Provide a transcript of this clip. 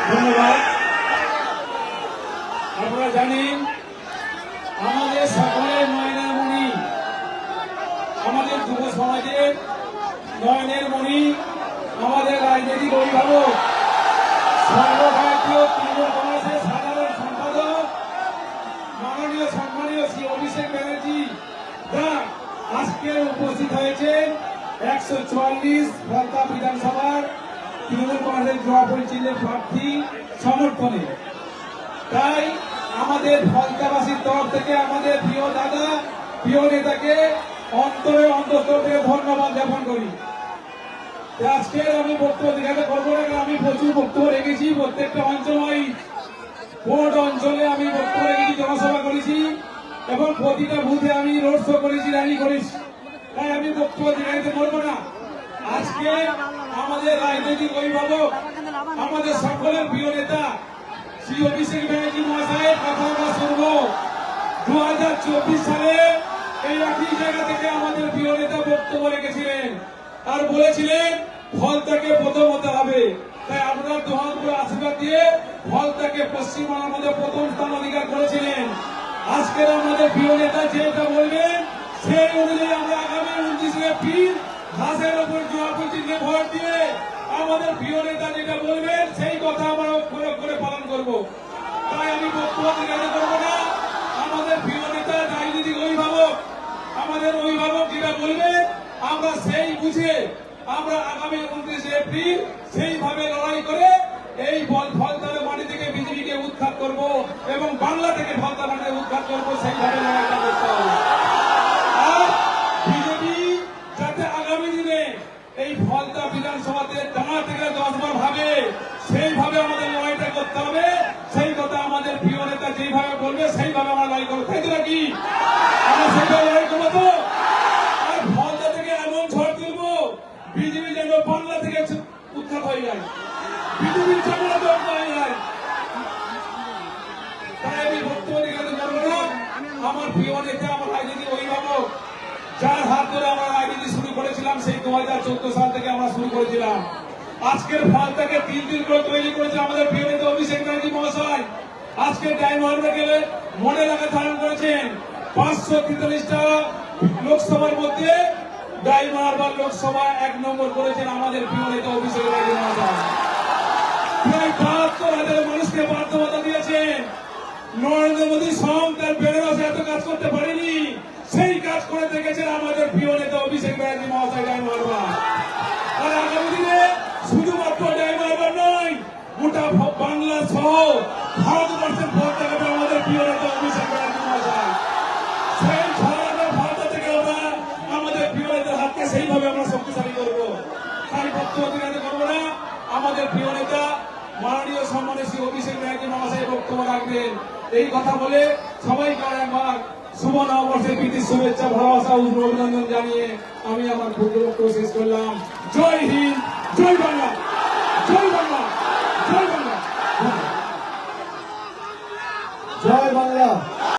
ধন্যবাদ। আপনারা জানেন আমাদের সকলের নয়নের মণি, আমাদের যুব সমাজের নয়নের মণি, আমাদের রাজনৈতিক অভিভাবক, সর্বভারতীয় তৃণমূল কংগ্রেসের সাধারণ সম্পাদক মাননীয় সম্মানীয় শ্রী অভিষেক ব্যানার্জি আজকে উপস্থিত হয়েছেন 144 ফলতা বিধানসভার তৃণমূল কংগ্রেসের জোড়াফুল চিহ্নের প্রার্থী সমর্থনে। তাই আমাদের ফলতাবাসীর তরফ থেকে আমাদের প্রিয় দাদা, প্রিয় নেতাকে অন্তরে অন্তঃস্থল থেকে ধন্যবাদ জ্ঞাপন করি। আজকে আমি বক্তব্য দেখাতে করবো না, আমি প্রচুর বক্তব্য রেখেছি। প্রত্যেকটা অঞ্চলই 5 অঞ্চলে আমি বক্তব্য রেখেছি, জনসভা করেছি এবং প্রতিটা বুথে আমি রোড শো করেছি, র্যালি করেছি। তাই আমি বক্তব্য দেখাতে করবো না। আজকে আমাদের রাজনৈতিক অভিভাবক, আমাদের সকলের প্রিয় নেতা শ্রী অভিষেক ব্যানার্জি মহাশয়ের কথা আমরা শুনবো। 2024 সালে এই একই জায়গা থেকে আমাদের প্রিয় নেতা বক্তব্য রেখেছিলেন আর বলেছিলেন ফলতাকে প্রথম হতে হবে। তাই আপনারা তোমাদের আশীর্বাদ দিয়ে ফলতাকে পশ্চিমবাংলার মধ্যে প্রথম স্থান অধিকার করেছিলেন। আজকের আমাদের প্রিয় নেতা যেটা বলবেন সেই অনুযায়ী আমরা আগামী 29 এপ্রিল ঘাসের ওপর জোড়াফুল চিহ্নে ভোট দিয়ে আমাদের প্রিয় নেতা যেটা বলবেন সেই কথা আমরা প্রয়োগ করে পালন করব। তাই আমি বক্তব্য দেখাতে করবো না। আমাদের প্রিয় নেতা রাজনৈতিক অভিভাবক, আমাদের অভিভাবক যেটা বলবেন আমরা সেই বুঝে আমরা আগামী 29 এপ্রিল সেইভাবে লড়াই করে এই ফলতার মাটি থেকে বিজেপিকে উৎখাত করব এবং বাংলা থেকে ফলতার মাটিকে উৎখাত করব, সেইভাবে লড়াইটা করতে হবে। আর বিজেপি যাতে আগামী দিনে এই ফলতা বিধানসভাতে টানা থেকে 10 বার ভাবে, সেইভাবে আমাদের লড়াইটা করতে হবে। সেই কথা আমাদের প্রিয় নেতা যেইভাবে বলবে সেইভাবে আমরা লড়াই করবো। তাই তো নাকি আমরা সেইভাবে লড়াই করবো তো? আর ফলতা থেকে এমন ঝড় তুলবো বিজেপি যেন বাংলা থেকে উৎখাত হয়ে যায়, বিজেপির চামড়া বন্ধ হয়ে যায়। তাই আমি বক্তব্য দেখাতে পারবো না। আমার প্রিয় নেতা, আমার রাজনীতির অভিভাবক, যার হাত ধরে আমরা রাজনীতি শুরু করেছিলাম সেই 2014 সাল থেকে আমরা শুরু করেছিলাম। আজকের ফলতাকে 3 দিন করে তৈরি করেছে আমাদের প্রিয় নেতা অভিষেক ব্যানার্জি মহাশয়। আজকে ডায়মন্ডে গেলে মনে রাখা ধারণ করেছেন 543টা লোকসভার মধ্যে ডায়মন্ড লোকসভা 1 নম্বর করেছেন আমাদের প্রিয় নেতা অভিষেক ব্যানার্জি মহাশয়। প্রায় 72,000 মানুষকে বাধ্যবাধা দিয়েছেন। নরেন্দ্র মোদী স্বয়ং তার বেনারসে এত কাজ করতে পারেনি, সেই কাজ করে দেখেছেন আমাদের প্রিয় নেতা অভিষেক ব্যানার্জি মহাশয় ডায়মন্ড। আর আগামী দিনে শুধুমাত্র ডায়মন্ড নয়, গোটা বাংলা সহ ভারতবর্ষের ভোট দেখাবে আমাদের প্রিয় নেতা অভিষেক ব্যানার্জি মহাশয়। সেই ছড়ানোর ভারত থেকে আমরা আমাদের প্রিয় নেতার হাতকে সেইভাবে আমরা শক্তিশালী করবো। তাই বক্তব্য দেখাতে করবো না। আমাদের প্রিয় নেতা মাননীয় সম্মানীয় শ্রী অভিষেক ব্যানার্জি মহাশয় বক্তব্য রাখবেন। এই কথা বলে সবাইকে একবার শুভ নববর্ষের প্রীতি শুভেচ্ছা, ভালোবাসা, অভিনন্দন জানিয়ে আমি আমার বক্তব্য শেষ করলাম। জয় হিন্দ, জয় বাংলা।